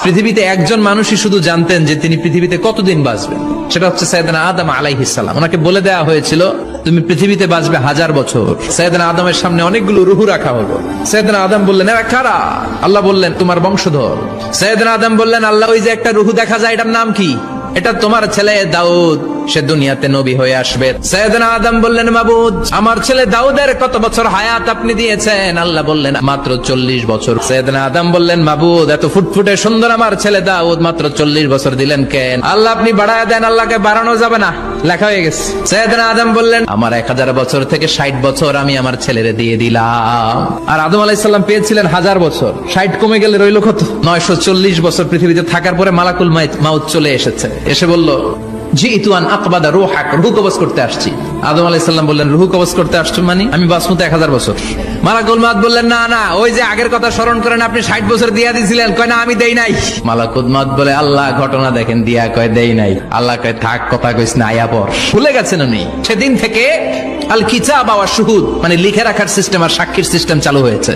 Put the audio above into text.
পৃথিবীতে একজন মানুষই শুধু জানতেন যে তিনি পৃথিবীতে কতদিন বাঁচবেন, সেটা হচ্ছে সাইয়েদনা আদম আলাইহিস সালাম। ওনাকে বলে দেওয়া হয়েছিল তুমি পৃথিবীতে বাঁচবে 1000 বছর। সাইয়েদনা আদমের সামনে অনেকগুলো রুহু রাখা হলো। সাইয়েদনা আদম বললেন এরা কারা? আল্লাহ বললেন তোমার বংশধর। সাইয়েদনা আদম বললেন আল্লাহ ওই যে একটা রুহু দেখা যায় এটার নাম কি? এটা তোমার ছেলে দাউদ, সে দুনিয়াতে নবী হয়ে আসবে। সাইয়েদনা আদম বললেন মাবুদ আমার ছেলে দাউদের কত বছর হায়াত আপনি দিয়েছেন? আল্লাহ বললেন মাত্র 40 বছর। সাইয়েদনা আদম বললেন মাবুদ এত ফুটফুটে সুন্দর আমার ছেলে দাউদ মাত্র 40 বছর দিলেন কেন? আল্লাহ আপনি বাড়ায় দেন, আল্লাহকে বাড়ানো যাবে না, লেখা হয়ে গেছে। সাইয়েদনা আদম বললেন আমার 1000 বছর থেকে 60 বছর আমি আমার ছেলেরে দিয়ে দিলাম। আর আদম আলাইহিস সালাম পেয়েছিলেন 1000 বছর, 60 কমে গেলে রইল কত? 940 বছর পৃথিবীতে থাকার পরে মালাকুল মাউত চলে এসেছে, এসে বলল জিতু আন আকবাদা রূহাক, রূহ কবজ করতে আসছি। আদম আলাইহিস সালাম বললেন রূহ কবজ করতে আসছো মানে? আমি বাঁচবো তো 1000 বছর। মালাকুল মাউত বললেন না না, ওই যে আগের কথা স্মরণ করেন আপনি 60 বছর দিয়া দিয়েছিলেন। কয় না আমি দেই নাই। মালাকুল মাউত বলে আল্লাহ ঘটনা দেখেন দিয়া কয় দেই নাই। আল্লাহ কয় থাক কথা কইস না, আয়া পর। ভুলে গেছেন উনি। সেদিন থেকে আল কিতাব ওয়া শুহুদ মানে লিখে রাখার সিস্টেম আর সাক্ষীর সিস্টেম চালু হয়েছে।